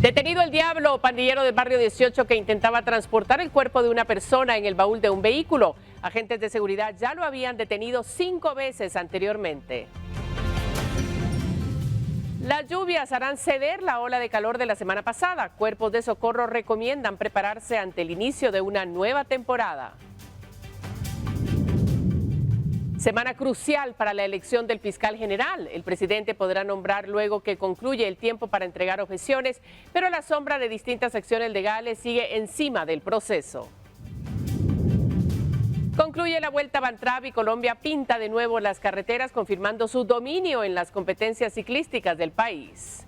Detenido el diablo, pandillero del barrio 18 que intentaba transportar el cuerpo de una persona en el baúl de un vehículo. Agentes de seguridad ya lo habían detenido 5 veces anteriormente. Las lluvias harán ceder la ola de calor de la semana pasada. Cuerpos de socorro recomiendan prepararse ante el inicio de una nueva temporada. Semana crucial para la elección del fiscal general. El presidente podrá nombrar luego que concluye el tiempo para entregar objeciones, pero la sombra de distintas acciones legales sigue encima del proceso. Concluye la Vuelta a Van Trapp y Colombia pinta de nuevo las carreteras, confirmando su dominio en las competencias ciclísticas del país.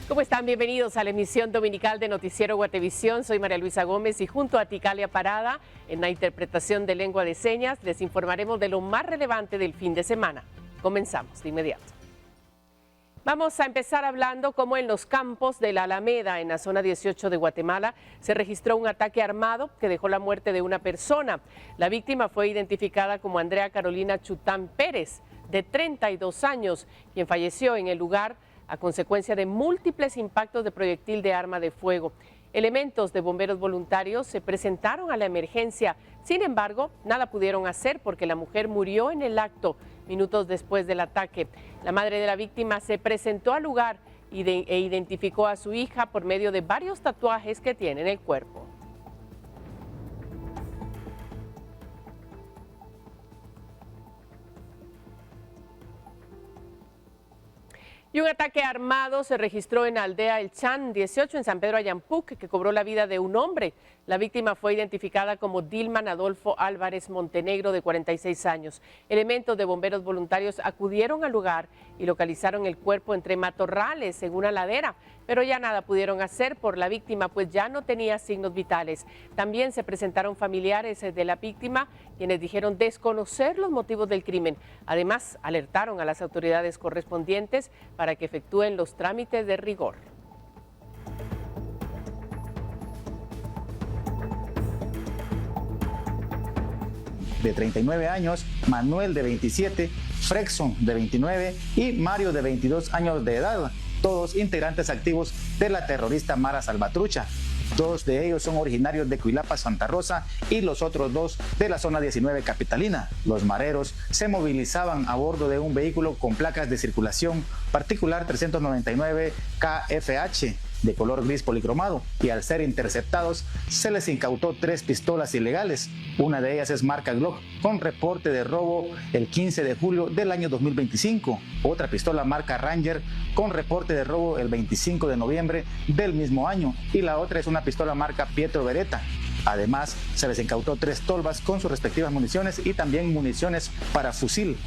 ¿Cómo están? Bienvenidos a la emisión dominical de Noticiero Guatevisión. Soy María Luisa Gómez y junto a Ticalia Parada, en la interpretación de lengua de señas, les informaremos de lo más relevante del fin de semana. Comenzamos de inmediato. Vamos a empezar hablando cómo en los campos de la Alameda, en la zona 18 de Guatemala, se registró un ataque armado que dejó la muerte de una persona. La víctima fue identificada como Andrea Carolina Chután Pérez, de 32 años, quien falleció en el lugar a consecuencia de múltiples impactos de proyectil de arma de fuego. Elementos de bomberos voluntarios se presentaron a la emergencia. Sin embargo, nada pudieron hacer porque la mujer murió en el acto minutos después del ataque. La madre de la víctima se presentó al lugar e identificó a su hija por medio de varios tatuajes que tiene en el cuerpo. Y un ataque armado se registró en la aldea El Chan 18 en San Pedro Ayampuc, que cobró la vida de un hombre. La víctima fue identificada como Dilman Adolfo Álvarez Montenegro, de 46 años. Elementos de bomberos voluntarios acudieron al lugar y localizaron el cuerpo entre matorrales en una ladera, pero ya nada pudieron hacer por la víctima, pues ya no tenía signos vitales. También se presentaron familiares de la víctima, quienes dijeron desconocer los motivos del crimen. Además, alertaron a las autoridades correspondientes para que efectúen los trámites de rigor. De 39 años, Manuel de 27, Frexon de 29 y Mario de 22 años de edad, todos integrantes activos de la terrorista Mara Salvatrucha. 2 de ellos son originarios de Cuilapa, Santa Rosa, y los otros 2 de la zona 19 capitalina. Los mareros se movilizaban a bordo de un vehículo con placas de circulación particular 399 KFH de color gris policromado, y al ser interceptados se les incautó 3 pistolas ilegales. Una de ellas es marca Glock, con reporte de robo el 15 de julio del año 2025. Otra pistola marca Ranger, con reporte de robo el 25 de noviembre del mismo año, y la otra es una pistola marca Pietro Beretta. Además, se les incautó 3 tolvas con sus respectivas municiones y también municiones para fusil.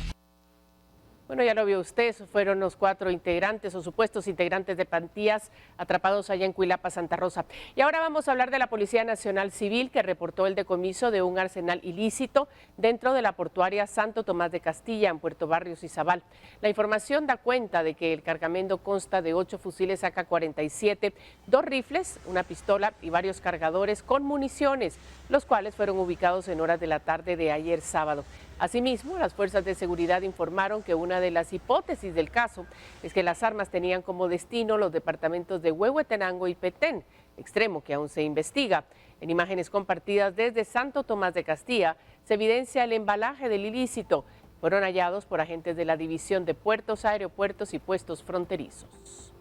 Bueno, ya lo vio usted, esos fueron los 4 integrantes o supuestos integrantes de pandillas atrapados allá en Cuilapa, Santa Rosa. Y ahora vamos a hablar de la Policía Nacional Civil, que reportó el decomiso de un arsenal ilícito dentro de la portuaria Santo Tomás de Castilla, en Puerto Barrios, Izabal. La información da cuenta de que el cargamento consta de 8 fusiles AK-47, 2 rifles, una pistola y varios cargadores con municiones, los cuales fueron ubicados en horas de la tarde de ayer sábado. Asimismo, las fuerzas de seguridad informaron que una de las hipótesis del caso es que las armas tenían como destino los departamentos de Huehuetenango y Petén, extremo que aún se investiga. En imágenes compartidas desde Santo Tomás de Castilla se evidencia el embalaje del ilícito. Fueron hallados por agentes de la División de Puertos, Aeropuertos y Puestos Fronterizos.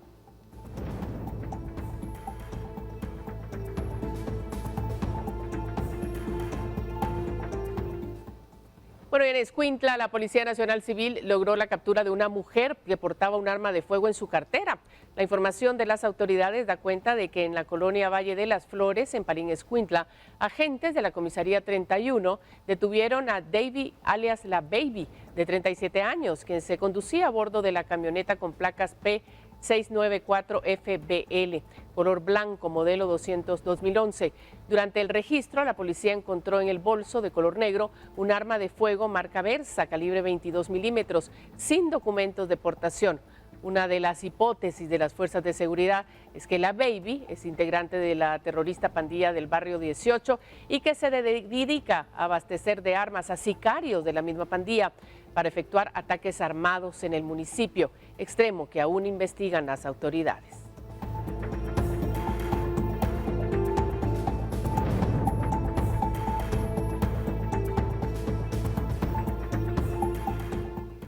Bueno, en Escuintla, la Policía Nacional Civil logró la captura de una mujer que portaba un arma de fuego en su cartera. La información de las autoridades da cuenta de que en la colonia Valle de las Flores, en Palín, Escuintla, agentes de la Comisaría 31 detuvieron a Davy, alias La Baby, de 37 años, quien se conducía a bordo de la camioneta con placas P694FBL, color blanco, modelo 200-2011. Durante el registro, la policía encontró en el bolso de color negro un arma de fuego marca Versa, calibre 22 milímetros, sin documentos de portación. Una de las hipótesis de las fuerzas de seguridad es que la Baby es integrante de la terrorista pandilla del barrio 18 y que se dedica a abastecer de armas a sicarios de la misma pandilla para efectuar ataques armados en el municipio, extremo que aún investigan las autoridades.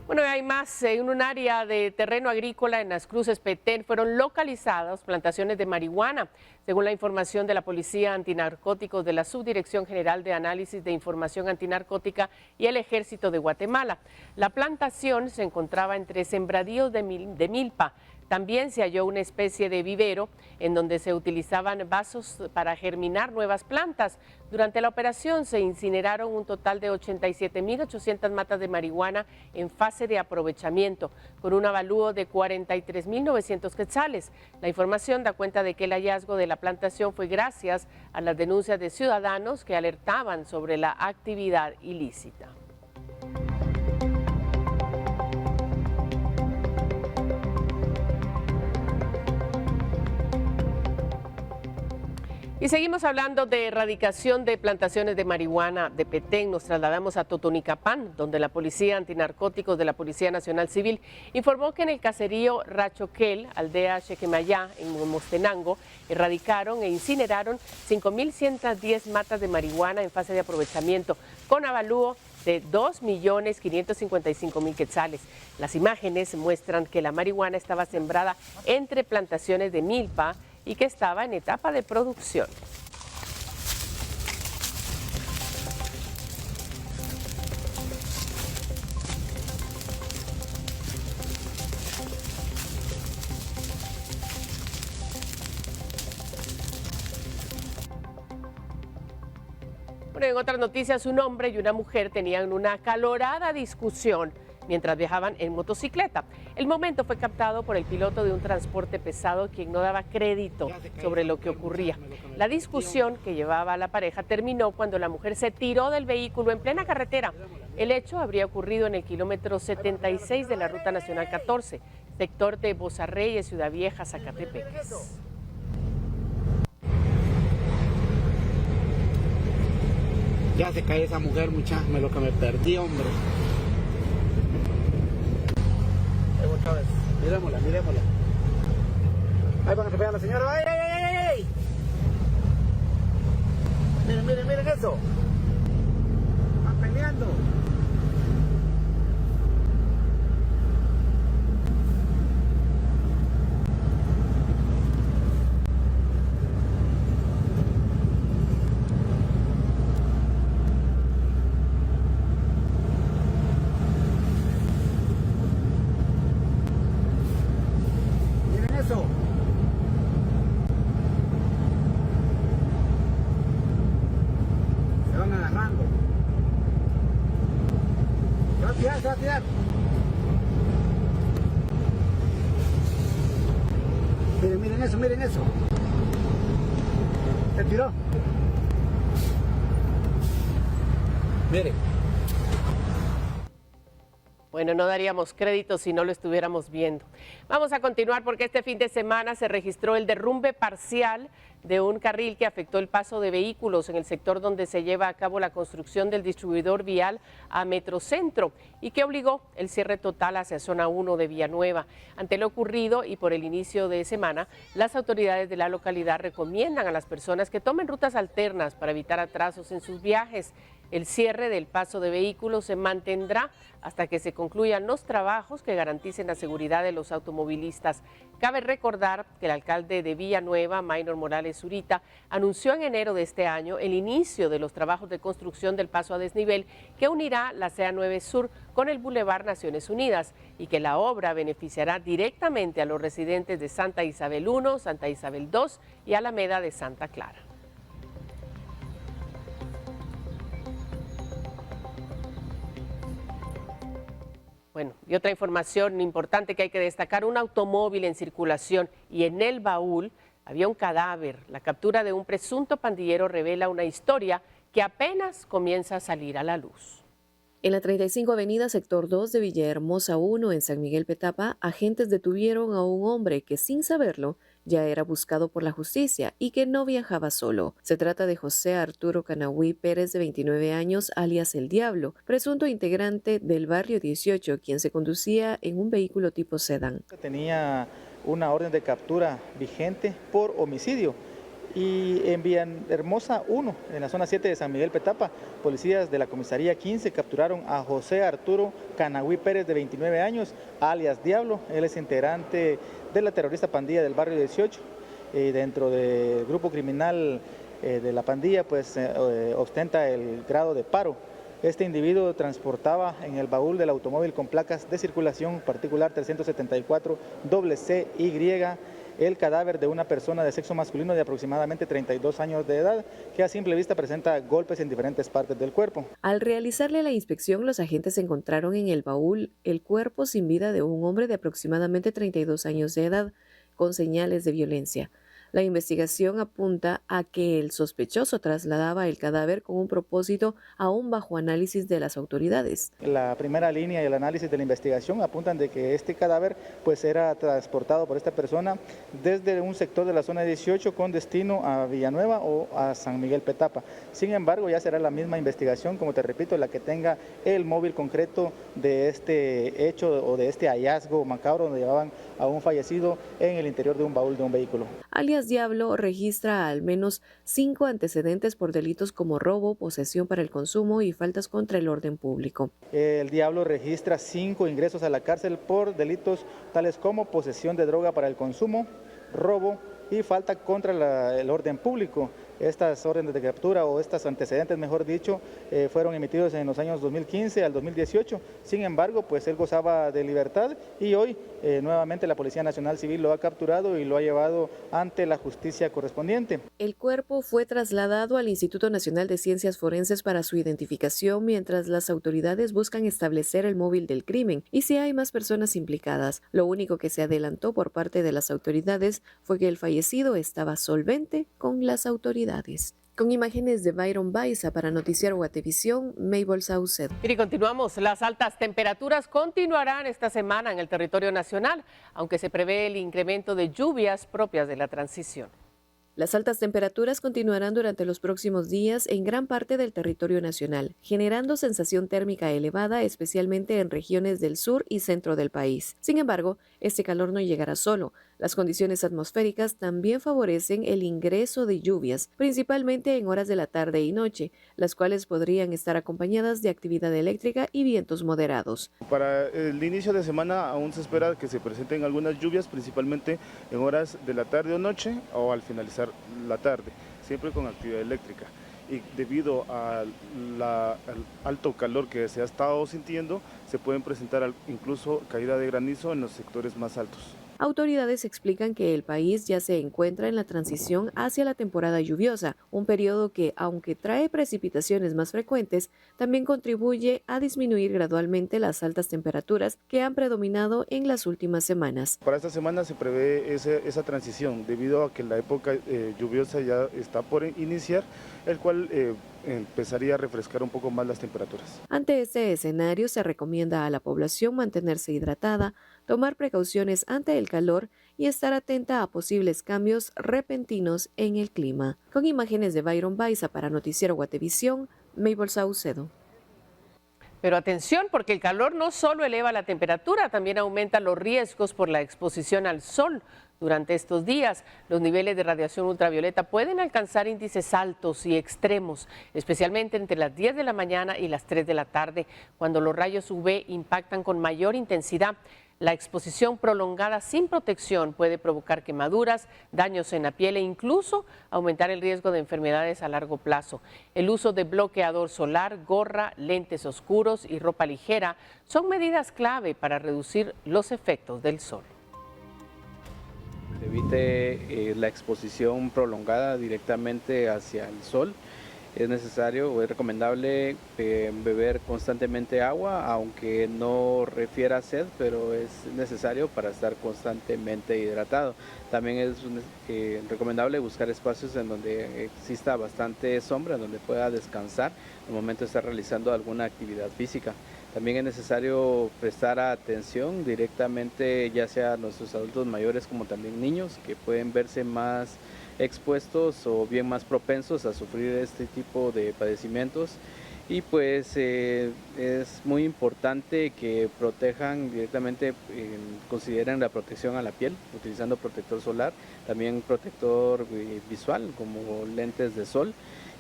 Bueno, hay más. En un área de terreno agrícola en Las Cruces, Petén, fueron localizadas plantaciones de marihuana. Según la información de la Policía Antinarcóticos de la Subdirección General de Análisis de Información Antinarcótica y el Ejército de Guatemala, la plantación se encontraba entre sembradíos de milpa. También se halló una especie de vivero en donde se utilizaban vasos para germinar nuevas plantas. Durante la operación se incineraron un total de 87.800 matas de marihuana en fase de aprovechamiento, con un avalúo de 43.900 quetzales. La información da cuenta de que el hallazgo de la plantación fue gracias a las denuncias de ciudadanos que alertaban sobre la actividad ilícita. Y seguimos hablando de erradicación de plantaciones de marihuana de Petén. Nos trasladamos a Totonicapán, donde la Policía Antinarcóticos de la Policía Nacional Civil informó que en el caserío Rachoquel, aldea Chequemayá, en Mostenango, erradicaron e incineraron 5.110 matas de marihuana en fase de aprovechamiento, con avalúo de 2.555.000 quetzales. Las imágenes muestran que la marihuana estaba sembrada entre plantaciones de milpa y que estaba en etapa de producción. Bueno, en otras noticias, un hombre y una mujer tenían una acalorada discusión mientras viajaban en motocicleta. El momento fue captado por el piloto de un transporte pesado, quien no daba crédito sobre lo que ocurría. La discusión que llevaba a la pareja terminó cuando la mujer se tiró del vehículo en plena carretera. El hecho habría ocurrido en el kilómetro 76 de la Ruta Nacional 14, sector de Bozarreyes, Ciudad Vieja, Zacatepeques. Ya se cae esa mujer, muchacha, lo que me perdí, hombre. Otra vez. Miremosla, miremosla. Ahí van a atropellar a la señora. ¡Ay, ay, ay, ay, ay! Miren, miren, miren eso. Están peleando. Miren, miren eso, miren eso. Se tiró. Miren. Bueno, no daríamos crédito si no lo estuviéramos viendo. Vamos a continuar porque este fin de semana se registró el derrumbe parcial de un carril que afectó el paso de vehículos en el sector donde se lleva a cabo la construcción del distribuidor vial a Metrocentro y que obligó el cierre total hacia zona 1 de Villanueva. Ante lo ocurrido y por el inicio de semana, las autoridades de la localidad recomiendan a las personas que tomen rutas alternas para evitar atrasos en sus viajes. El cierre del paso de vehículos se mantendrá hasta que se concluyan los trabajos que garanticen la seguridad de los automovilistas. Cabe recordar que el alcalde de Villanueva, Maynor Morales Zurita, anunció en enero de este año el inicio de los trabajos de construcción del paso a desnivel que unirá la CA9 Sur con el Boulevard Naciones Unidas y que la obra beneficiará directamente a los residentes de Santa Isabel I, Santa Isabel II y Alameda de Santa Clara. Bueno, y otra información importante que hay que destacar, un automóvil en circulación y en el baúl había un cadáver. La captura de un presunto pandillero revela una historia que apenas comienza a salir a la luz. En la 35 Avenida, sector 2 de Villahermosa 1, en San Miguel Petapa, agentes detuvieron a un hombre que, sin saberlo, ya era buscado por la justicia y que no viajaba solo. Se trata de José Arturo Canahui Pérez, de 29 años, alias El Diablo, presunto integrante del barrio 18, quien se conducía en un vehículo tipo sedán. Tenía una orden de captura vigente por homicidio. Y en Villahermosa 1, en la zona 7 de San Miguel Petapa, policías de la comisaría 15 capturaron a José Arturo Canahui Pérez, de 29 años, alias Diablo. Él es integrante de la terrorista pandilla del barrio 18. Dentro del grupo criminal de la pandilla, pues ostenta el grado de paro. Este individuo transportaba en el baúl del automóvil con placas de circulación particular 374 CCY el cadáver de una persona de sexo masculino de aproximadamente 32 años de edad, que a simple vista presenta golpes en diferentes partes del cuerpo. Al realizarle la inspección, los agentes encontraron en el baúl el cuerpo sin vida de un hombre de aproximadamente 32 años de edad, con señales de violencia. La investigación apunta a que el sospechoso trasladaba el cadáver con un propósito aún bajo análisis de las autoridades. La primera línea y el análisis de la investigación apuntan de que este cadáver pues era transportado por esta persona desde un sector de la zona 18 con destino a Villanueva o a San Miguel Petapa. Sin embargo, ya será la misma investigación, como te repito, la que tenga el móvil concreto de este hecho o de este hallazgo macabro donde llevaban a un fallecido en el interior de un baúl de un vehículo. Alias Diablo registra al menos 5 antecedentes por delitos como robo, posesión para el consumo y faltas contra el orden público. El Diablo registra 5 ingresos a la cárcel por delitos tales como posesión de droga para el consumo, robo y falta contra el orden público. Estas órdenes de captura o estos antecedentes, mejor dicho, fueron emitidos en los años 2015 al 2018. Sin embargo, pues él gozaba de libertad y hoy nuevamente la Policía Nacional Civil lo ha capturado y lo ha llevado ante la justicia correspondiente. El cuerpo fue trasladado al Instituto Nacional de Ciencias Forenses para su identificación, mientras las autoridades buscan establecer el móvil del crimen y si hay más personas implicadas. Lo único que se adelantó por parte de las autoridades fue que el fallecido estaba solvente con las autoridades. Con imágenes de Byron Baiza para Noticiero Guatevisión, Mabel Saucedo. Y continuamos. Las altas temperaturas continuarán esta semana en el territorio nacional, aunque se prevé el incremento de lluvias propias de la transición. Las altas temperaturas continuarán durante los próximos días en gran parte del territorio nacional, generando sensación térmica elevada, especialmente en regiones del sur y centro del país. Sin embargo, este calor no llegará solo. Las condiciones atmosféricas también favorecen el ingreso de lluvias, principalmente en horas de la tarde y noche, las cuales podrían estar acompañadas de actividad eléctrica y vientos moderados. Para el inicio de semana aún se espera que se presenten algunas lluvias, principalmente en horas de la tarde o noche o al finalizar la tarde, siempre con actividad eléctrica. Y debido al alto calor que se ha estado sintiendo, se pueden presentar incluso caída de granizo en los sectores más altos. Autoridades explican que el país ya se encuentra en la transición hacia la temporada lluviosa, un periodo que, aunque trae precipitaciones más frecuentes, también contribuye a disminuir gradualmente las altas temperaturas que han predominado en las últimas semanas. Para esta semana se prevé esa transición, debido a que la época lluviosa ya está por iniciar, el cual empezaría a refrescar un poco más las temperaturas. Ante este escenario, se recomienda a la población mantenerse hidratada, tomar precauciones ante el calor y estar atenta a posibles cambios repentinos en el clima. Con imágenes de Byron Baiza para Noticiero Guatevisión, Mabel Saucedo. Pero atención, porque el calor no solo eleva la temperatura, también aumenta los riesgos por la exposición al sol. Durante estos días, los niveles de radiación ultravioleta pueden alcanzar índices altos y extremos, especialmente entre las 10 de la mañana y las 3 de la tarde, cuando los rayos UV impactan con mayor intensidad. La exposición prolongada sin protección puede provocar quemaduras, daños en la piel e incluso aumentar el riesgo de enfermedades a largo plazo. El uso de bloqueador solar, gorra, lentes oscuros y ropa ligera son medidas clave para reducir los efectos del sol. Evite la exposición prolongada directamente hacia el sol. es necesario o es recomendable beber constantemente agua, aunque no refiera a sed, pero es necesario para estar constantemente hidratado. También es recomendable buscar espacios en donde exista bastante sombra, en donde pueda descansar al momento de estar realizando alguna actividad física. También es necesario prestar atención directamente, ya sea a nuestros adultos mayores como también niños, que pueden verse más expuestos o bien más propensos a sufrir este tipo de padecimientos. Y pues es muy importante que protejan directamente, consideren la protección a la piel, utilizando protector solar, también protector visual como lentes de sol,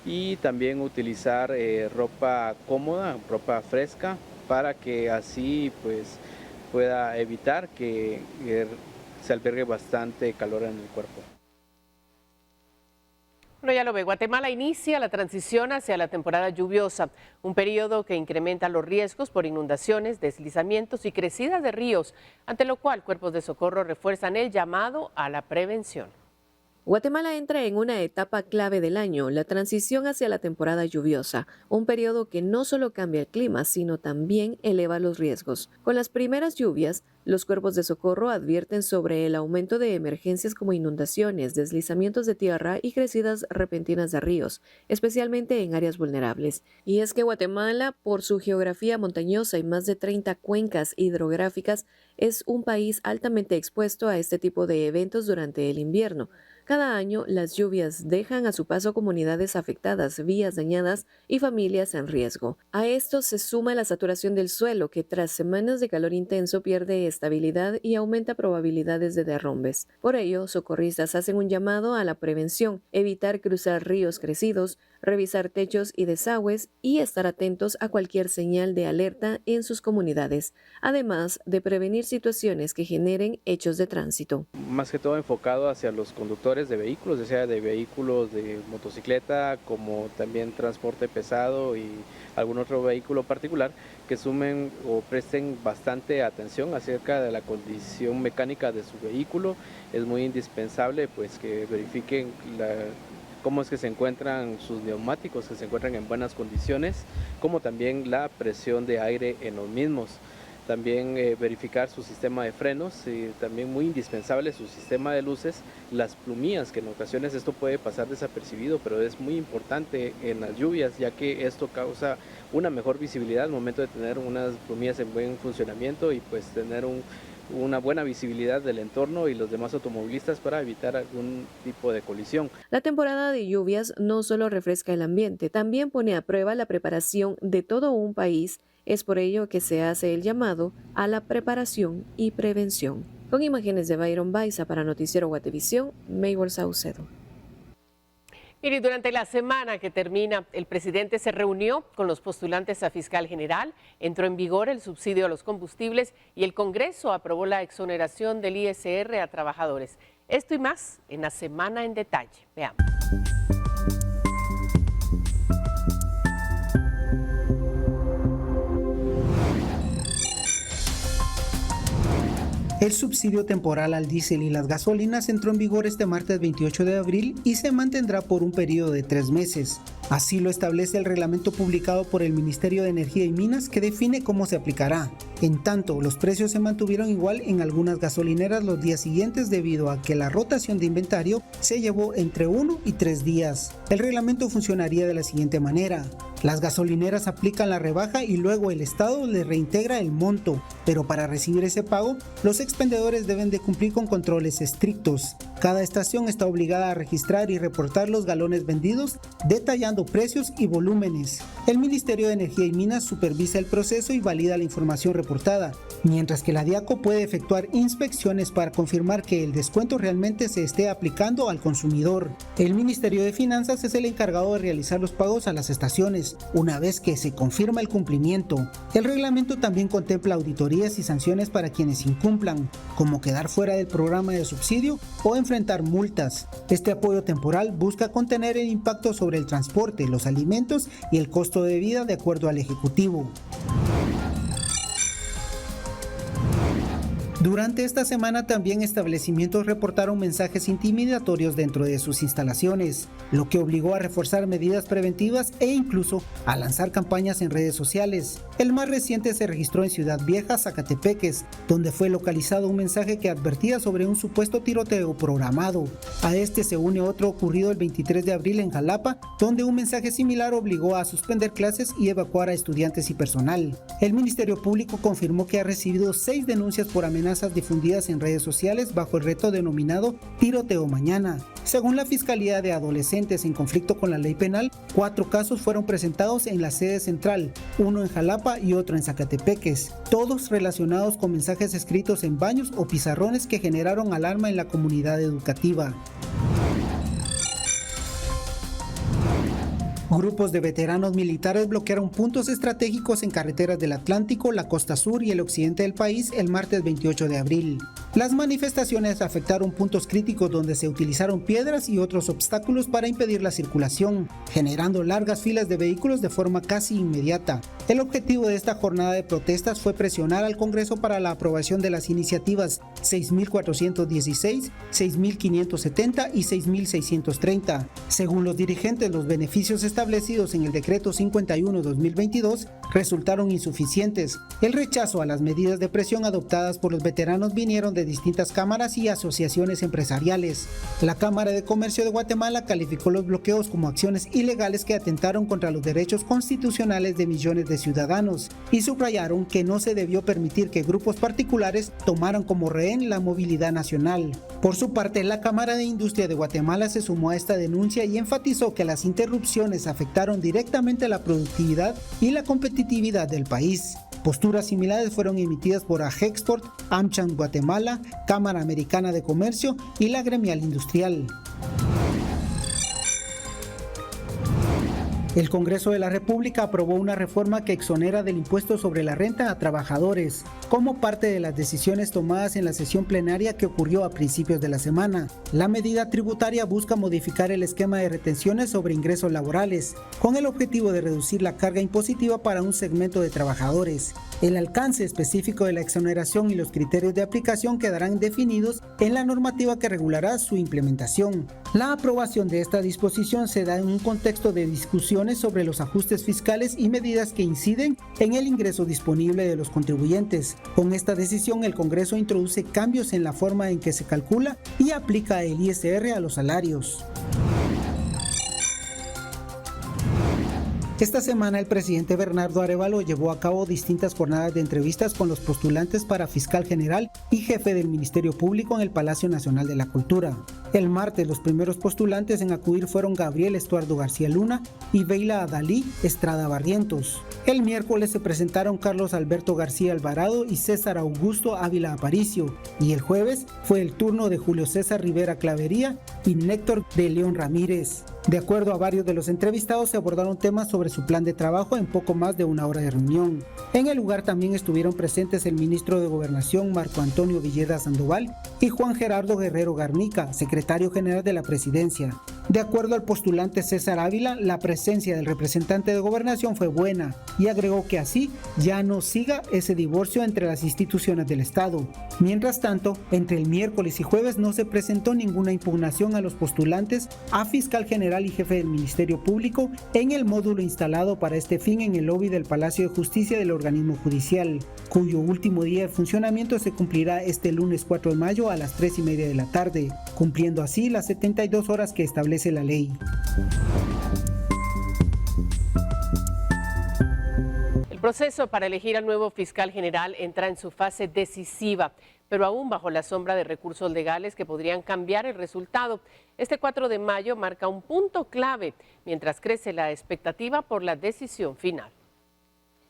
y también utilizar ropa cómoda, ropa fresca, para que así pues pueda evitar que se albergue bastante calor en el cuerpo. Bueno, ya lo ve, Guatemala inicia la transición hacia la temporada lluviosa, un periodo que incrementa los riesgos por inundaciones, deslizamientos y crecidas de ríos, ante lo cual cuerpos de socorro refuerzan el llamado a la prevención. Guatemala entra en una etapa clave del año, la transición hacia la temporada lluviosa, un periodo que no solo cambia el clima, sino también eleva los riesgos. Con las primeras lluvias, los cuerpos de socorro advierten sobre el aumento de emergencias como inundaciones, deslizamientos de tierra y crecidas repentinas de ríos, especialmente en áreas vulnerables. Y es que Guatemala, por su geografía montañosa y más de 30 cuencas hidrográficas, es un país altamente expuesto a este tipo de eventos durante el invierno. Cada año, las lluvias dejan a su paso comunidades afectadas, vías dañadas y familias en riesgo. A esto se suma la saturación del suelo, que tras semanas de calor intenso pierde estabilidad y aumenta probabilidades de derrumbes. Por ello, socorristas hacen un llamado a la prevención, evitar cruzar ríos crecidos, revisar techos y desagües y estar atentos a cualquier señal de alerta en sus comunidades, además de prevenir situaciones que generen hechos de tránsito. Más que todo enfocado hacia los conductores de vehículos, ya sea de vehículos de motocicleta, como también transporte pesado y algún otro vehículo particular, que sumen o presten bastante atención acerca de la condición mecánica de su vehículo. Es muy indispensable pues que verifiquen cómo es que se encuentran sus neumáticos, que se encuentran en buenas condiciones, como también la presión de aire en los mismos. También verificar su sistema de frenos y también muy indispensable su sistema de luces, las plumillas, que en ocasiones esto puede pasar desapercibido, pero es muy importante en las lluvias, ya que esto causa una mejor visibilidad al momento de tener unas plumillas en buen funcionamiento y pues tener una buena visibilidad del entorno y los demás automovilistas para evitar algún tipo de colisión. La temporada de lluvias no solo refresca el ambiente, también pone a prueba la preparación de todo un país. Es por ello que se hace el llamado a la preparación y prevención. Con imágenes de Byron Baiza para Noticiero Guatevisión, Maybor Saucedo. Mire, durante la semana que termina, el presidente se reunió con los postulantes a fiscal general, entró en vigor el subsidio a los combustibles y el Congreso aprobó la exoneración del ISR a trabajadores. Esto y más en la semana en detalle. Veamos. El subsidio temporal al diésel y las gasolinas entró en vigor este martes 28 de abril y se mantendrá por un periodo de 3 meses. Así lo establece el reglamento publicado por el Ministerio de Energía y Minas, que define cómo se aplicará. En tanto, los precios se mantuvieron igual en algunas gasolineras los días siguientes debido a que la rotación de inventario se llevó entre 1 y 3 días. El reglamento funcionaría de la siguiente manera. Las gasolineras aplican la rebaja y luego el Estado les reintegra el monto, pero para recibir ese pago, los expendedores deben de cumplir con controles estrictos. Cada estación está obligada a registrar y reportar los galones vendidos, detallando precios y volúmenes. El Ministerio de Energía y Minas supervisa el proceso y valida la información reportada, mientras que la DIACO puede efectuar inspecciones para confirmar que el descuento realmente se esté aplicando al consumidor. El Ministerio de Finanzas es el encargado de realizar los pagos a las estaciones, una vez que se confirma el cumplimiento. El reglamento también contempla auditorías y sanciones para quienes incumplan, como quedar fuera del programa de subsidio o enfrentar multas. Este apoyo temporal busca contener el impacto sobre el transporte, los alimentos y el costo de vida de acuerdo al Ejecutivo. Durante esta semana también establecimientos reportaron mensajes intimidatorios dentro de sus instalaciones, lo que obligó a reforzar medidas preventivas e incluso a lanzar campañas en redes sociales. El más reciente se registró en Ciudad Vieja, Zacatepeques, donde fue localizado un mensaje que advertía sobre un supuesto tiroteo programado. A este se une otro ocurrido el 23 de abril en Jalapa, donde un mensaje similar obligó a suspender clases y evacuar a estudiantes y personal. El Ministerio Público confirmó que ha recibido 6 denuncias por amenazas difundidas en redes sociales bajo el reto denominado Tiroteo Mañana. Según la Fiscalía de Adolescentes en conflicto con la ley penal, 4 casos fueron presentados en la sede central, uno en Jalapa y otro en Zacatepeques, todos relacionados con mensajes escritos en baños o pizarrones que generaron alarma en la comunidad educativa. Grupos de veteranos militares bloquearon puntos estratégicos en carreteras del Atlántico, la costa sur y el occidente del país el martes 28 de abril. Las manifestaciones afectaron puntos críticos donde se utilizaron piedras y otros obstáculos para impedir la circulación, generando largas filas de vehículos de forma casi inmediata. El objetivo de esta jornada de protestas fue presionar al Congreso para la aprobación de las iniciativas 6.416, 6.570 y 6.630. Según los dirigentes, los beneficios establecidos en el Decreto 51/2022 resultaron insuficientes. El rechazo a las medidas de presión adoptadas por los veteranos vinieron de distintas cámaras y asociaciones empresariales. La Cámara de Comercio de Guatemala calificó los bloqueos como acciones ilegales que atentaron contra los derechos constitucionales de millones de ciudadanos y subrayaron que no se debió permitir que grupos particulares tomaran como rehén la movilidad nacional. Por su parte, la Cámara de Industria de Guatemala se sumó a esta denuncia y enfatizó que las interrupciones afectaron directamente la productividad y la competitividad del país. Posturas similares fueron emitidas por AGEXPORT, AmCham Guatemala, Cámara Americana de Comercio y la Gremial Industrial. El Congreso de la República aprobó una reforma que exonera del impuesto sobre la renta a trabajadores, como parte de las decisiones tomadas en la sesión plenaria que ocurrió a principios de la semana. La medida tributaria busca modificar el esquema de retenciones sobre ingresos laborales, con el objetivo de reducir la carga impositiva para un segmento de trabajadores. El alcance específico de la exoneración y los criterios de aplicación quedarán definidos en la normativa que regulará su implementación. La aprobación de esta disposición se da en un contexto de discusión sobre los ajustes fiscales y medidas que inciden en el ingreso disponible de los contribuyentes. Con esta decisión, el Congreso introduce cambios en la forma en que se calcula y aplica el ISR a los salarios. Esta semana el presidente Bernardo Arévalo llevó a cabo distintas jornadas de entrevistas con los postulantes para fiscal general y jefe del Ministerio Público en el Palacio Nacional de la Cultura. El martes los primeros postulantes en acudir fueron Gabriel Estuardo García Luna y Veila Adalí Estrada Barrientos. El miércoles se presentaron Carlos Alberto García Alvarado y César Augusto Ávila Aparicio, y el jueves fue el turno de Julio César Rivera Clavería y Néctor de León Ramírez. De acuerdo a varios de los entrevistados, se abordaron temas sobre su plan de trabajo en poco más de una hora de reunión. En el lugar también estuvieron presentes el ministro de Gobernación Marco Antonio Villeda Sandoval y Juan Gerardo Guerrero Garnica, secretario general de la Presidencia. De acuerdo al postulante César Ávila, la presencia del representante de Gobernación fue buena y agregó que así ya no siga ese divorcio entre las instituciones del Estado. Mientras tanto, entre el miércoles y jueves no se presentó ninguna impugnación a los postulantes a fiscal general y jefe del Ministerio Público en el módulo instalado para este fin en el lobby del Palacio de Justicia del organismo judicial, cuyo último día de funcionamiento se cumplirá este lunes 4 de mayo a las 3:30 de la tarde, cumpliendo así las 72 horas que establece la ley. El proceso para elegir al nuevo fiscal general entra en su fase decisiva, pero aún bajo la sombra de recursos legales que podrían cambiar el resultado. Este 4 de mayo marca un punto clave, mientras crece la expectativa por la decisión final.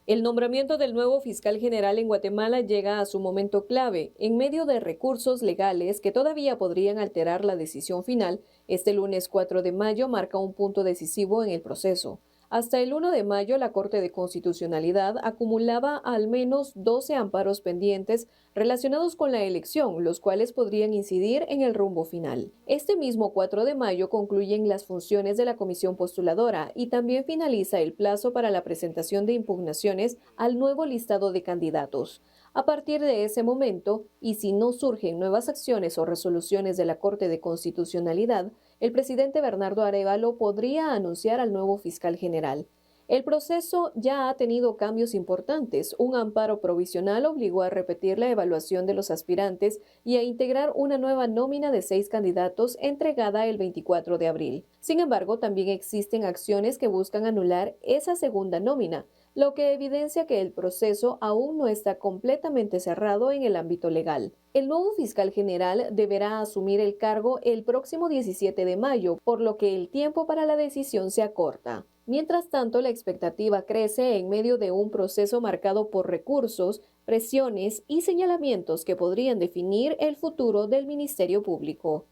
El nombramiento del nuevo fiscal general en Guatemala llega a su momento clave. En medio de recursos legales que todavía podrían alterar la decisión final, este lunes 4 de mayo marca un punto decisivo en el proceso. Hasta el 1 de mayo, la Corte de Constitucionalidad acumulaba al menos 12 amparos pendientes relacionados con la elección, los cuales podrían incidir en el rumbo final. Este mismo 4 de mayo concluyen las funciones de la comisión postuladora y también finaliza el plazo para la presentación de impugnaciones al nuevo listado de candidatos. A partir de ese momento, y si no surgen nuevas acciones o resoluciones de la Corte de Constitucionalidad, el presidente Bernardo Arévalo podría anunciar al nuevo fiscal general. El proceso ya ha tenido cambios importantes. Un amparo provisional obligó a repetir la evaluación de los aspirantes y a integrar una nueva nómina de 6 candidatos entregada el 24 de abril. Sin embargo, también existen acciones que buscan anular esa segunda nómina, lo que evidencia que el proceso aún no está completamente cerrado en el ámbito legal. El nuevo fiscal general deberá asumir el cargo el próximo 17 de mayo, por lo que el tiempo para la decisión se acorta. Mientras tanto, la expectativa crece en medio de un proceso marcado por recursos, presiones y señalamientos que podrían definir el futuro del Ministerio Público.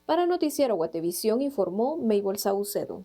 Para Noticiero Guatevisión informó Mabel Saucedo.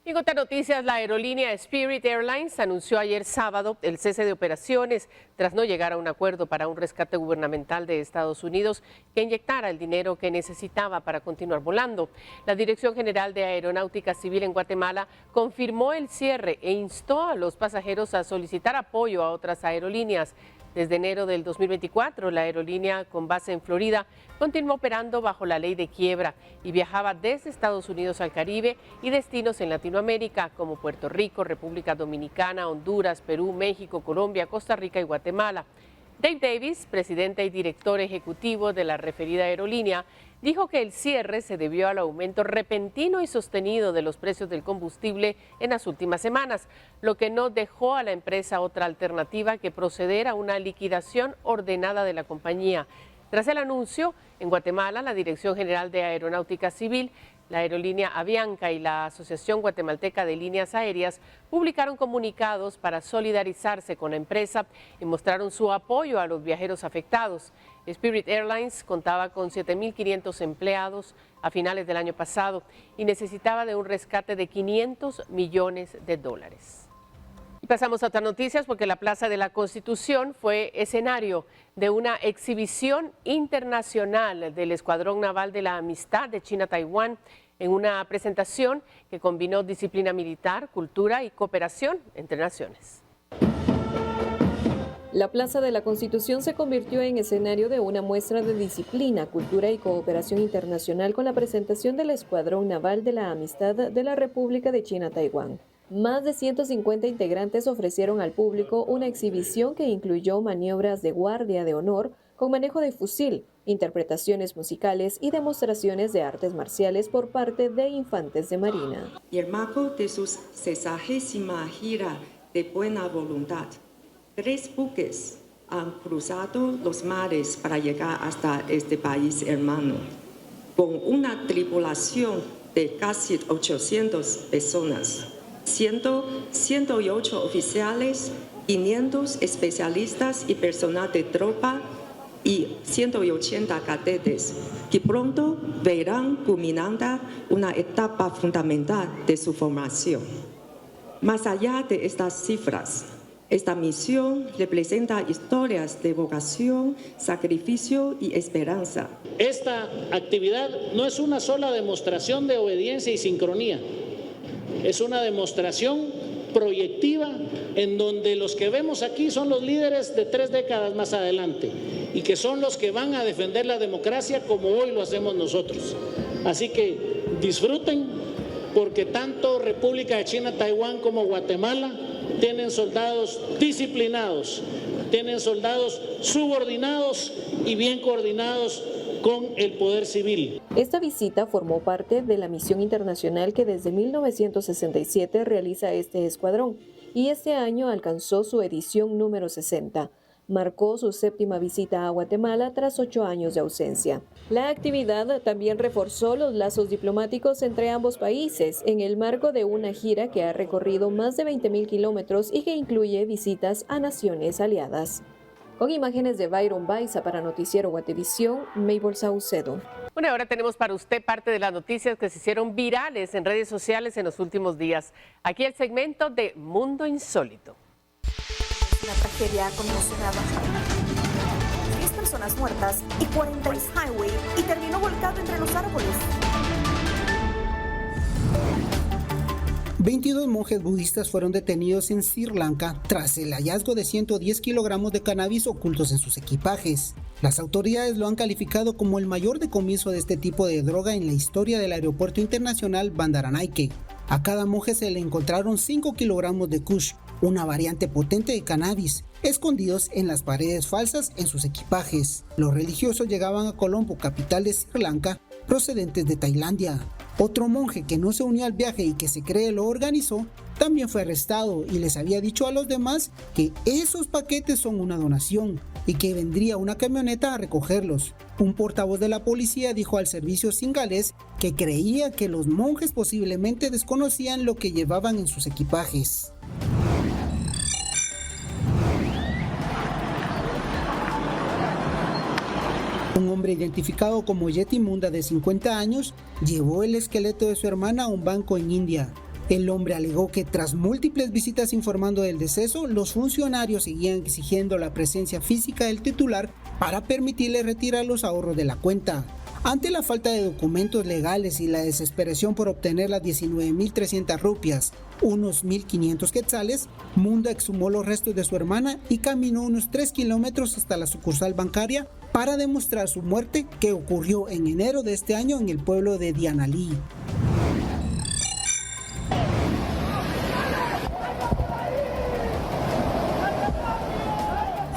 En otras noticias, la aerolínea Spirit Airlines anunció ayer sábado el cese de operaciones tras no llegar a un acuerdo para un rescate gubernamental de Estados Unidos que inyectara el dinero que necesitaba para continuar volando. La Dirección General de Aeronáutica Civil en Guatemala confirmó el cierre e instó a los pasajeros a solicitar apoyo a otras aerolíneas. Desde enero del 2024, la aerolínea con base en Florida continuó operando bajo la ley de quiebra y viajaba desde Estados Unidos al Caribe y destinos en Latinoamérica como Puerto Rico, República Dominicana, Honduras, Perú, México, Colombia, Costa Rica y Guatemala. Dave Davis, presidente y director ejecutivo de la referida aerolínea, dijo que el cierre se debió al aumento repentino y sostenido de los precios del combustible en las últimas semanas, lo que no dejó a la empresa otra alternativa que proceder a una liquidación ordenada de la compañía. Tras el anuncio, en Guatemala, la Dirección General de Aeronáutica Civil, la aerolínea Avianca y la Asociación Guatemalteca de Líneas Aéreas publicaron comunicados para solidarizarse con la empresa y mostraron su apoyo a los viajeros afectados. Spirit Airlines contaba con 7.500 empleados a finales del año pasado y necesitaba de un rescate de $500 millones. Y pasamos a otras noticias porque la Plaza de la Constitución fue escenario de una exhibición internacional del Escuadrón Naval de la Amistad de China-Taiwán en una presentación que combinó disciplina militar, cultura y cooperación entre naciones. La Plaza de la Constitución se convirtió en escenario de una muestra de disciplina, cultura y cooperación internacional con la presentación del Escuadrón Naval de la Amistad de la República de China-Taiwán. Más de 150 integrantes ofrecieron al público una exhibición que incluyó maniobras de guardia de honor con manejo de fusil, interpretaciones musicales y demostraciones de artes marciales por parte de infantes de marina. Y el marco de su 60ª gira de buena voluntad, 3 buques han cruzado los mares para llegar hasta este país hermano, con una tripulación de casi 800 personas. 108 oficiales, 500 especialistas y personal de tropa y 180 cadetes, que pronto verán culminada una etapa fundamental de su formación. Más allá de estas cifras, esta misión representa historias de vocación, sacrificio y esperanza. Esta actividad no es una sola demostración de obediencia y sincronía. Es una demostración proyectiva en donde los que vemos aquí son los líderes de 3 décadas más adelante y que son los que van a defender la democracia como hoy lo hacemos nosotros. Así que disfruten, porque tanto República de China, Taiwán como Guatemala tienen soldados disciplinados, tienen soldados subordinados y bien coordinados con el poder civil. Esta visita formó parte de la misión internacional que desde 1967 realiza este escuadrón y este año alcanzó su edición número 60. Marcó su 7ª visita a Guatemala tras 8 años de ausencia. La actividad también reforzó los lazos diplomáticos entre ambos países en el marco de una gira que ha recorrido más de 20.000 kilómetros y que incluye visitas a naciones aliadas. Con imágenes de Byron Baiza para Noticiero Guatevisión, Mabel Saucedo. Bueno, ahora tenemos para usted parte de las noticias que se hicieron virales en redes sociales en los últimos días. Aquí el segmento de Mundo Insólito. Una tragedia conmocionada. 10 personas muertas y 40 highway y terminó volcado entre los árboles. 22 monjes budistas fueron detenidos en Sri Lanka tras el hallazgo de 110 kilogramos de cannabis ocultos en sus equipajes. Las autoridades lo han calificado como el mayor decomiso de este tipo de droga en la historia del aeropuerto internacional Bandaranaike. A cada monje se le encontraron 5 kilogramos de Kush, una variante potente de cannabis, escondidos en las paredes falsas en sus equipajes. Los religiosos llegaban a Colombo, capital de Sri Lanka, procedentes de Tailandia. Otro monje que no se unió al viaje y que se cree lo organizó, también fue arrestado y les había dicho a los demás que esos paquetes son una donación y que vendría una camioneta a recogerlos. Un portavoz de la policía dijo al servicio singalés que creía que los monjes posiblemente desconocían lo que llevaban en sus equipajes. Un hombre identificado como Yeti Munda, de 50 años, llevó el esqueleto de su hermana a un banco en India. El hombre alegó que tras múltiples visitas informando del deceso, los funcionarios seguían exigiendo la presencia física del titular para permitirle retirar los ahorros de la cuenta. Ante la falta de documentos legales y la desesperación por obtener las 19.300 rupias, unos 1.500 quetzales, Munda exhumó los restos de su hermana y caminó unos 3 kilómetros hasta la sucursal bancaria para demostrar su muerte, que ocurrió en enero de este año en el pueblo de Dianalí.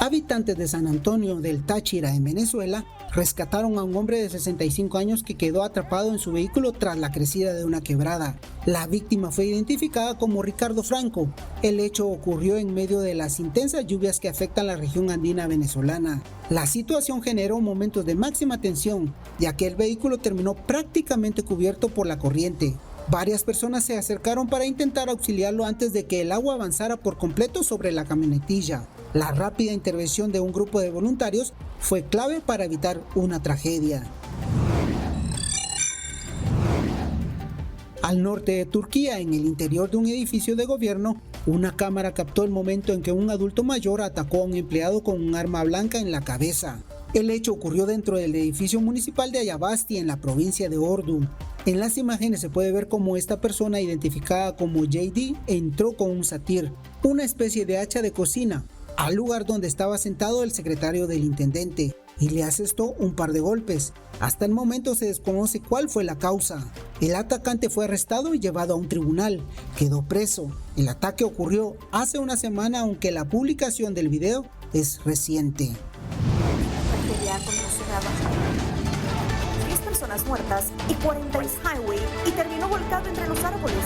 Habitantes de San Antonio del Táchira, en Venezuela, rescataron a un hombre de 65 años que quedó atrapado en su vehículo tras la crecida de una quebrada. La víctima fue identificada como Ricardo Franco. El hecho ocurrió en medio de las intensas lluvias que afectan la región andina venezolana. La situación generó momentos de máxima tensión, ya que el vehículo terminó prácticamente cubierto por la corriente. Varias personas se acercaron para intentar auxiliarlo antes de que el agua avanzara por completo sobre la camionetilla. La rápida intervención de un grupo de voluntarios fue clave para evitar una tragedia. Al norte de Turquía, en el interior de un edificio de gobierno, una cámara captó el momento en que un adulto mayor atacó a un empleado con un arma blanca en la cabeza. El hecho ocurrió dentro del edificio municipal de Ayabasti, en la provincia de Ordu. En las imágenes se puede ver cómo esta persona, identificada como JD, entró con un satir, una especie de hacha de cocina, al lugar donde estaba sentado el secretario del intendente, y le asestó un par de golpes. Hasta el momento se desconoce cuál fue la causa. El atacante fue arrestado y llevado a un tribunal. Quedó preso. El ataque ocurrió hace una semana, aunque la publicación del video es reciente. 10 personas muertas y 40 highway y terminó volcado entre los árboles.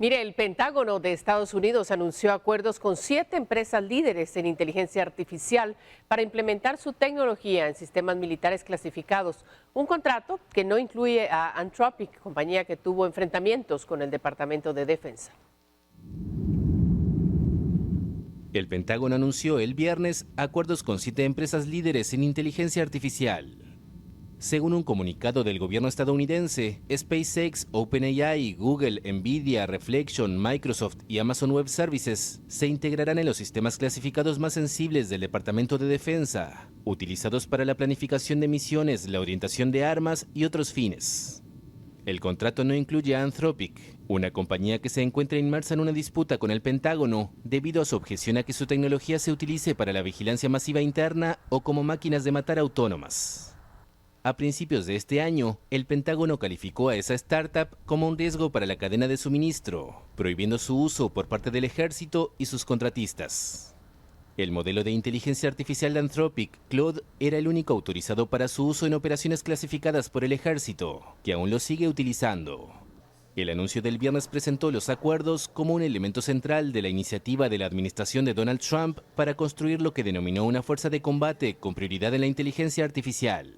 Mire, el Pentágono de Estados Unidos anunció acuerdos con 7 empresas líderes en inteligencia artificial para implementar su tecnología en sistemas militares clasificados. Un contrato que no incluye a Anthropic, compañía que tuvo enfrentamientos con el Departamento de Defensa. El Pentágono anunció el viernes acuerdos con 7 empresas líderes en inteligencia artificial. Según un comunicado del gobierno estadounidense, SpaceX, OpenAI, Google, Nvidia, Reflection, Microsoft y Amazon Web Services se integrarán en los sistemas clasificados más sensibles del Departamento de Defensa, utilizados para la planificación de misiones, la orientación de armas y otros fines. El contrato no incluye a Anthropic, una compañía que se encuentra inmersa en una disputa con el Pentágono debido a su objeción a que su tecnología se utilice para la vigilancia masiva interna o como máquinas de matar autónomas. A principios de este año, el Pentágono calificó a esa startup como un riesgo para la cadena de suministro, prohibiendo su uso por parte del ejército y sus contratistas. El modelo de inteligencia artificial de Anthropic, Claude, era el único autorizado para su uso en operaciones clasificadas por el ejército, que aún lo sigue utilizando. El anuncio del viernes presentó los acuerdos como un elemento central de la iniciativa de la administración de Donald Trump para construir lo que denominó una fuerza de combate con prioridad en la inteligencia artificial.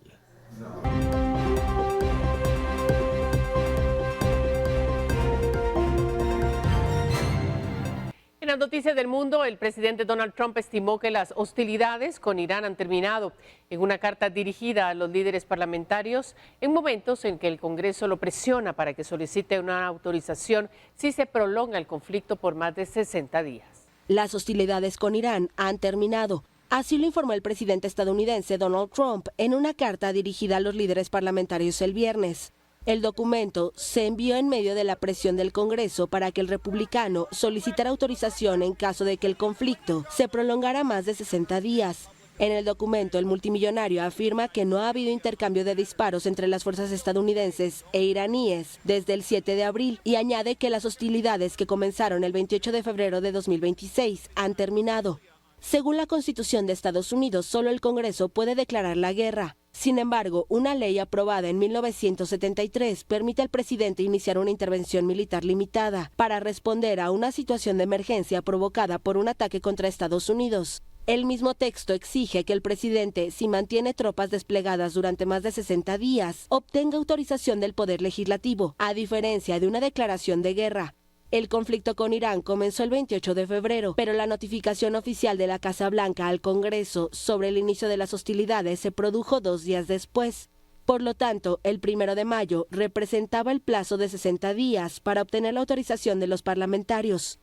En las noticias del mundo, el presidente Donald Trump estimó que las hostilidades con Irán han terminado. En una carta dirigida a los líderes parlamentarios, en momentos en que el Congreso lo presiona para que solicite una autorización si se prolonga el conflicto por más de 60 días. las hostilidades con Irán han terminado. Así lo informó el presidente estadounidense Donald Trump en una carta dirigida a los líderes parlamentarios el viernes. El documento se envió en medio de la presión del Congreso para que el republicano solicitara autorización en caso de que el conflicto se prolongara más de 60 días. En el documento, el multimillonario afirma que no ha habido intercambio de disparos entre las fuerzas estadounidenses e iraníes desde el 7 de abril y añade que las hostilidades que comenzaron el 28 de febrero de 2026 han terminado. Según la Constitución de Estados Unidos, solo el Congreso puede declarar la guerra. Sin embargo, una ley aprobada en 1973 permite al presidente iniciar una intervención militar limitada para responder a una situación de emergencia provocada por un ataque contra Estados Unidos. El mismo texto exige que el presidente, si mantiene tropas desplegadas durante más de 60 días, obtenga autorización del Poder Legislativo, a diferencia de una declaración de guerra. El conflicto con Irán comenzó el 28 de febrero, pero la notificación oficial de la Casa Blanca al Congreso sobre el inicio de las hostilidades se produjo 2 días después. Por lo tanto, el 1 de mayo representaba el plazo de 60 días para obtener la autorización de los parlamentarios.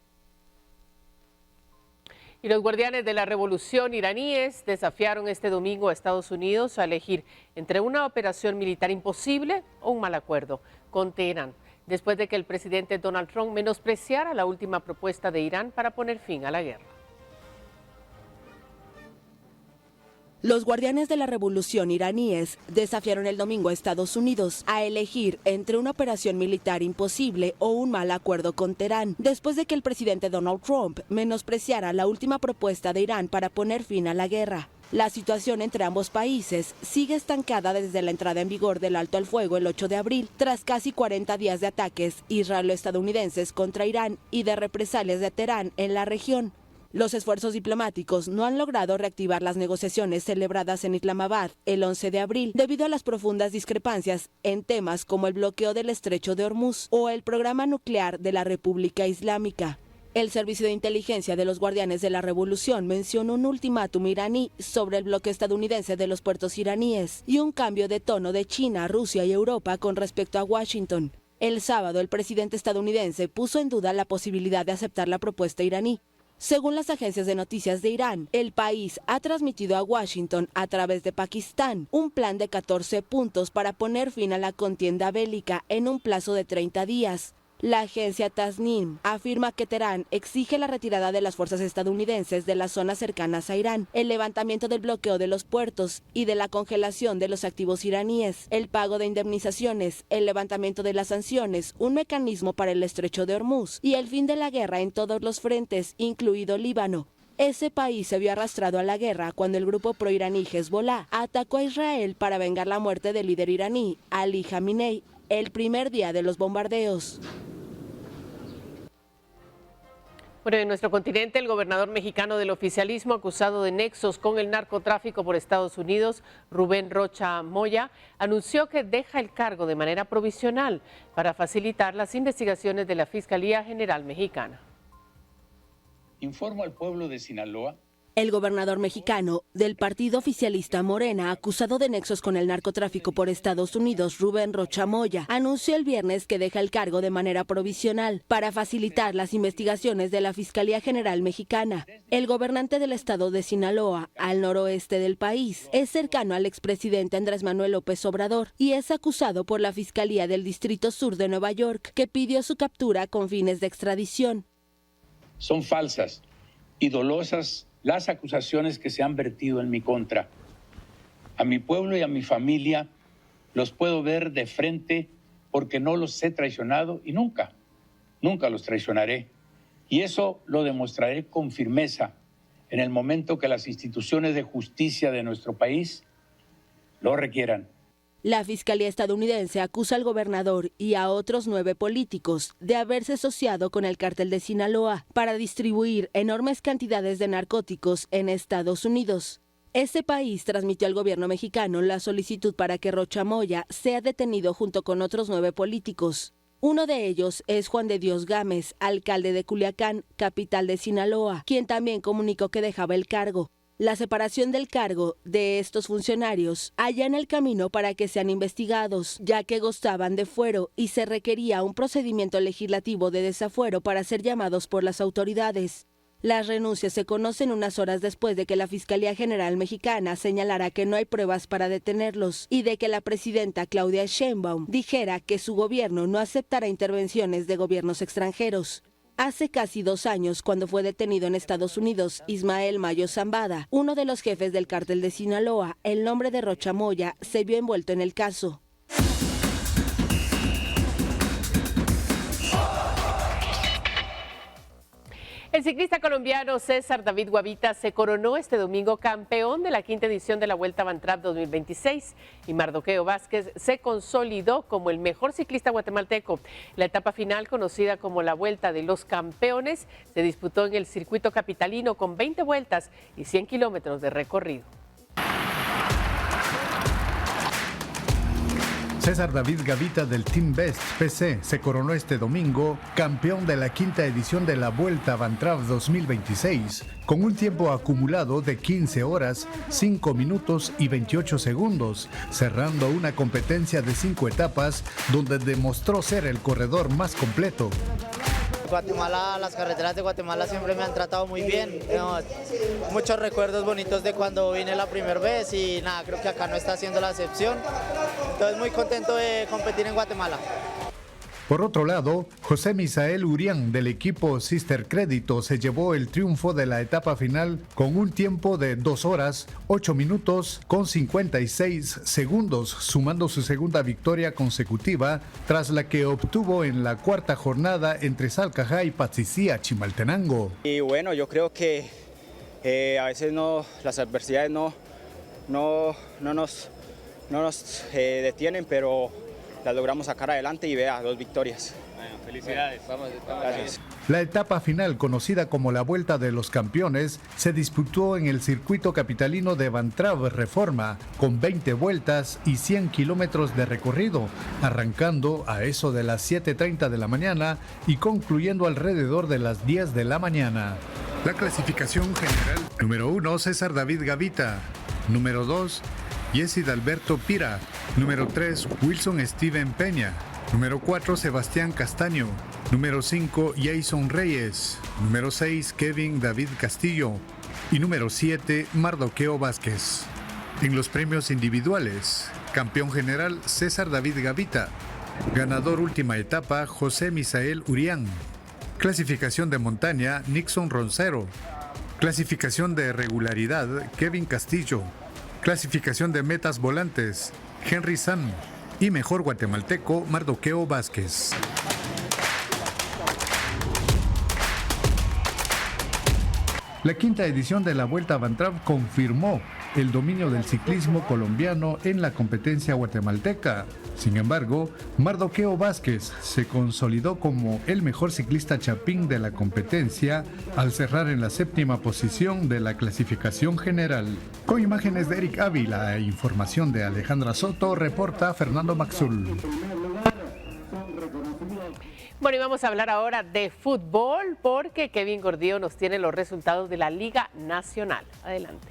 Y los guardianes de la revolución iraníes desafiaron este domingo a Estados Unidos a elegir entre una operación militar imposible o un mal acuerdo con Teherán, después de que el presidente Donald Trump menospreciara la última propuesta de Irán para poner fin a la guerra. Los guardianes de la revolución iraníes desafiaron el domingo a Estados Unidos a elegir entre una operación militar imposible o un mal acuerdo con Teherán, después de que el presidente Donald Trump menospreciara la última propuesta de Irán para poner fin a la guerra. La situación entre ambos países sigue estancada desde la entrada en vigor del alto al fuego el 8 de abril, tras casi 40 días de ataques israelo-estadounidenses contra Irán y de represalias de Teherán en la región. Los esfuerzos diplomáticos no han logrado reactivar las negociaciones celebradas en Islamabad el 11 de abril debido a las profundas discrepancias en temas como el bloqueo del estrecho de Hormuz o el programa nuclear de la República Islámica. El Servicio de Inteligencia de los Guardianes de la Revolución mencionó un ultimátum iraní sobre el bloqueo estadounidense de los puertos iraníes y un cambio de tono de China, Rusia y Europa con respecto a Washington. El sábado, el presidente estadounidense puso en duda la posibilidad de aceptar la propuesta iraní. Según las agencias de noticias de Irán, el país ha transmitido a Washington, a través de Pakistán, un plan de 14 puntos para poner fin a la contienda bélica en un plazo de 30 días. La agencia Tasnim afirma que Teherán exige la retirada de las fuerzas estadounidenses de las zonas cercanas a Irán, el levantamiento del bloqueo de los puertos y de la congelación de los activos iraníes, el pago de indemnizaciones, el levantamiento de las sanciones, un mecanismo para el estrecho de Hormuz y el fin de la guerra en todos los frentes, incluido Líbano. Ese país se vio arrastrado a la guerra cuando el grupo proiraní Hezbollah atacó a Israel para vengar la muerte del líder iraní, Ali Khamenei, el primer día de los bombardeos. Bueno, en nuestro continente, el gobernador mexicano del oficialismo acusado de nexos con el narcotráfico por Estados Unidos, Rubén Rocha Moya, anunció que deja el cargo de manera provisional para facilitar las investigaciones de la Fiscalía General Mexicana. Informo al pueblo de Sinaloa. El gobernador mexicano del partido oficialista Morena, acusado de nexos con el narcotráfico por Estados Unidos, Rubén Rocha Moya, anunció el viernes que deja el cargo de manera provisional para facilitar las investigaciones de la Fiscalía General Mexicana. El gobernante del estado de Sinaloa, al noroeste del país, es cercano al expresidente Andrés Manuel López Obrador y es acusado por la Fiscalía del Distrito Sur de Nueva York, que pidió su captura con fines de extradición. Son falsas y dolosas las acusaciones que se han vertido en mi contra. A mi pueblo y a mi familia los puedo ver de frente porque no los he traicionado y nunca los traicionaré. Y eso lo demostraré con firmeza en el momento que las instituciones de justicia de nuestro país lo requieran. La Fiscalía estadounidense acusa al gobernador y a otros 9 políticos de haberse asociado con el cártel de Sinaloa para distribuir enormes cantidades de narcóticos en Estados Unidos. Ese país transmitió al gobierno mexicano la solicitud para que Rocha Moya sea detenido junto con otros 9 políticos. Uno de ellos es Juan de Dios Gámez, alcalde de Culiacán, capital de Sinaloa, quien también comunicó que dejaba el cargo. La separación del cargo de estos funcionarios allana el camino para que sean investigados, ya que gozaban de fuero y se requería un procedimiento legislativo de desafuero para ser llamados por las autoridades. Las renuncias se conocen unas horas después de que la Fiscalía General Mexicana señalara que no hay pruebas para detenerlos y de que la presidenta Claudia Sheinbaum dijera que su gobierno no aceptará intervenciones de gobiernos extranjeros. Hace casi 2 años, cuando fue detenido en Estados Unidos Ismael Mayo Zambada, uno de los jefes del cártel de Sinaloa, el nombre de Rocha Moya, se vio envuelto en el caso. El ciclista colombiano César David Guavita se coronó este domingo campeón de la 5ª edición de la Vuelta a Van Trapp 2026 y Mardoqueo Vázquez se consolidó como el mejor ciclista guatemalteco. La etapa final, conocida como la Vuelta de los Campeones, se disputó en el circuito capitalino con 20 vueltas y 100 kilómetros de recorrido. César David Gavita del Team Best PC se coronó este domingo campeón de la 5ª edición de la Vuelta a Van Trapp 2026 con un tiempo acumulado de 15 horas, 5 minutos y 28 segundos, cerrando una competencia de 5 etapas donde demostró ser el corredor más completo. Guatemala, las carreteras de Guatemala siempre me han tratado muy bien. Tengo muchos recuerdos bonitos de cuando vine la primera vez y nada, creo que acá no está siendo la excepción. Entonces muy contento de competir en Guatemala. Por otro lado, José Misael Urián del equipo Sister Crédito se llevó el triunfo de la etapa final con un tiempo de 2 horas, 8 minutos con 56 segundos, sumando su segunda victoria consecutiva tras la que obtuvo en la 4ª jornada entre Salcajá y Patzicía, Chimaltenango. Y bueno, yo creo que a veces las adversidades no nos detienen, pero las logramos sacar adelante y vea, 2 victorias. Bueno, felicidades. Vamos. Gracias. La etapa final, conocida como la Vuelta de los Campeones, se disputó en el circuito capitalino de Van Trapp Reforma, con 20 vueltas y 100 kilómetros de recorrido, arrancando a eso de las 7:30 de la mañana y concluyendo alrededor de las 10 de la mañana. La clasificación general: número 1, César David Gavita; número 2, Yesid Alberto Pira; número 3, Wilson Steven Peña; número 4, Sebastián Castaño; número 5, Jason Reyes; número 6, Kevin David Castillo; y número 7, Mardoqueo Vázquez. En los premios individuales: campeón general César David Gavita; ganador última etapa José Misael Urián; clasificación de montaña Nixon Roncero; clasificación de regularidad Kevin Castillo; clasificación de metas volantes Henry Sam; y mejor guatemalteco Mardoqueo Vázquez. La 5ª edición de la Vuelta a Van Trapp confirmó el dominio del ciclismo colombiano en la competencia guatemalteca. Sin embargo, Mardoqueo Vázquez se consolidó como el mejor ciclista chapín de la competencia al cerrar en la 7ª posición de la clasificación general. Con imágenes de Eric Ávila e información de Alejandra Soto, reporta Fernando Maxul. Bueno, y vamos a hablar ahora de fútbol porque Kevin Gordillo nos tiene los resultados de la Liga Nacional. Adelante.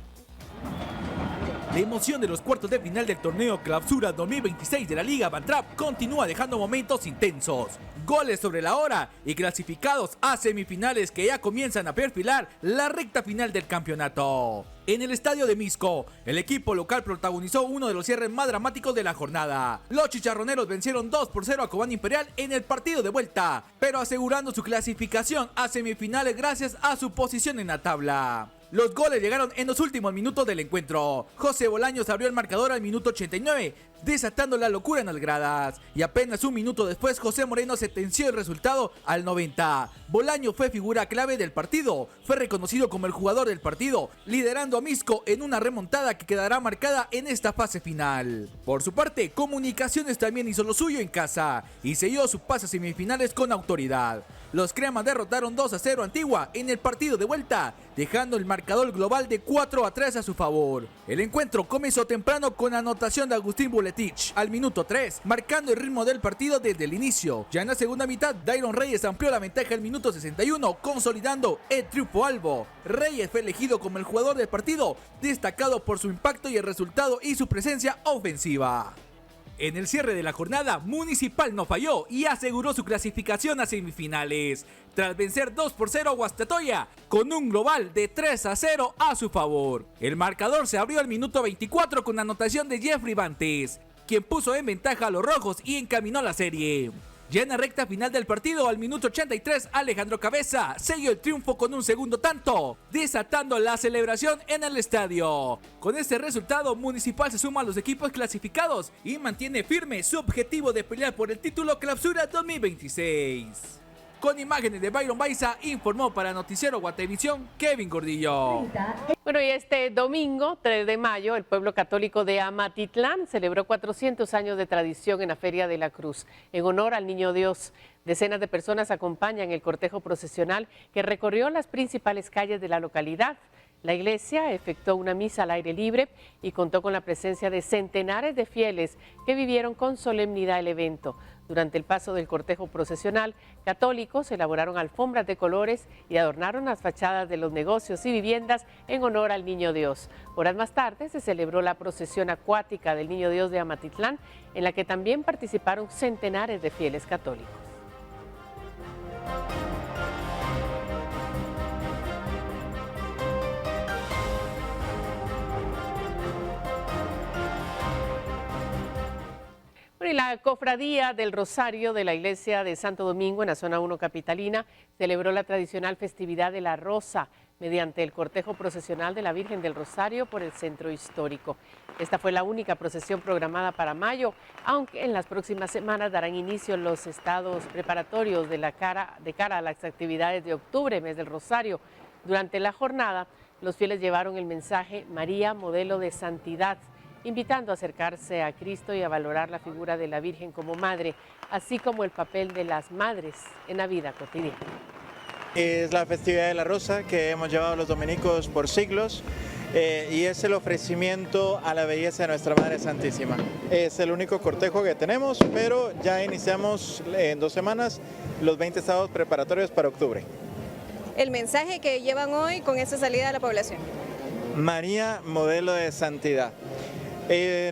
La emoción de los cuartos de final del torneo Clausura 2026 de la Liga Van Trapp continúa dejando momentos intensos. Goles sobre la hora y clasificados a semifinales que ya comienzan a perfilar la recta final del campeonato. En el estadio de Misco, el equipo local protagonizó uno de los cierres más dramáticos de la jornada. Los chicharroneros vencieron 2-0 a Cobán Imperial en el partido de vuelta, pero asegurando su clasificación a semifinales gracias a su posición en la tabla. Los goles llegaron en los últimos minutos del encuentro. José Bolaños abrió el marcador al minuto 89, desatando la locura en las gradas. Y apenas un minuto después, José Moreno sentenció el resultado al 90. Bolaños fue figura clave del partido. Fue reconocido como el jugador del partido, liderando a Misco en una remontada que quedará marcada en esta fase final. Por su parte, Comunicaciones también hizo lo suyo en casa y selló su pase a semifinales con autoridad. Los cremas derrotaron 2-0 a Antigua en el partido de vuelta, dejando el marcador global de 4-3 a su favor. El encuentro comenzó temprano con anotación de Agustín Buletich al minuto 3, marcando el ritmo del partido desde el inicio. Ya en la segunda mitad, Dairon Reyes amplió la ventaja al minuto 61, consolidando el triunfo albo. Reyes fue elegido como el jugador del partido, destacado por su impacto y el resultado y su presencia ofensiva. En el cierre de la jornada, Municipal no falló y aseguró su clasificación a semifinales, tras vencer 2-0 a Guastatoya, con un global de 3-0 a su favor. El marcador se abrió al minuto 24 con anotación de Jeffrey Bantes, quien puso en ventaja a los rojos y encaminó la serie. Ya en la recta final del partido, al minuto 83, Alejandro Cabeza selló el triunfo con un segundo tanto, desatando la celebración en el estadio. Con este resultado, Municipal se suma a los equipos clasificados y mantiene firme su objetivo de pelear por el título Clausura 2026. Con imágenes de Byron Baiza, informó para Noticiero Guatevisión, Kevin Gordillo. Bueno, y este domingo, 3 de mayo, el pueblo católico de Amatitlán celebró 400 años de tradición en la Feria de la Cruz, en honor al Niño Dios. Decenas de personas acompañan el cortejo procesional que recorrió las principales calles de la localidad. La iglesia efectuó una misa al aire libre y contó con la presencia de centenares de fieles que vivieron con solemnidad el evento. Durante el paso del cortejo procesional, católicos elaboraron alfombras de colores y adornaron las fachadas de los negocios y viviendas en honor al Niño Dios. Horas más tarde se celebró la procesión acuática del Niño Dios de Amatitlán, en la que también participaron centenares de fieles católicos. Y la Cofradía del Rosario de la Iglesia de Santo Domingo en la zona 1 capitalina celebró la tradicional festividad de la Rosa mediante el cortejo procesional de la Virgen del Rosario por el centro histórico. Esta fue la única procesión programada para mayo, aunque en las próximas semanas darán inicio los estados preparatorios de cara a las actividades de octubre, mes del Rosario. Durante la jornada, los fieles llevaron el mensaje María, modelo de santidad, invitando a acercarse a Cristo y a valorar la figura de la Virgen como madre, así como el papel de las madres en la vida cotidiana. Es la festividad de la Rosa que hemos llevado los dominicos por siglos y es el ofrecimiento a la belleza de nuestra Madre Santísima. Es el único cortejo que tenemos, pero ya iniciamos en 2 semanas los 20 estados preparatorios para octubre. El mensaje que llevan hoy con esta salida a la población. María, modelo de santidad.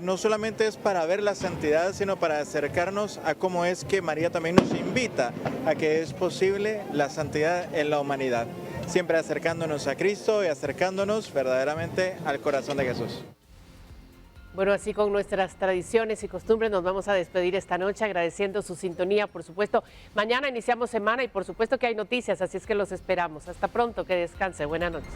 No solamente es para ver la santidad, sino para acercarnos a cómo es que María también nos invita a que es posible la santidad en la humanidad, siempre acercándonos a Cristo y acercándonos verdaderamente al corazón de Jesús. Bueno, así con nuestras tradiciones y costumbres nos vamos a despedir esta noche agradeciendo su sintonía, por supuesto. Mañana iniciamos semana y por supuesto que hay noticias, así es que los esperamos. Hasta pronto, que descanse. Buenas noches.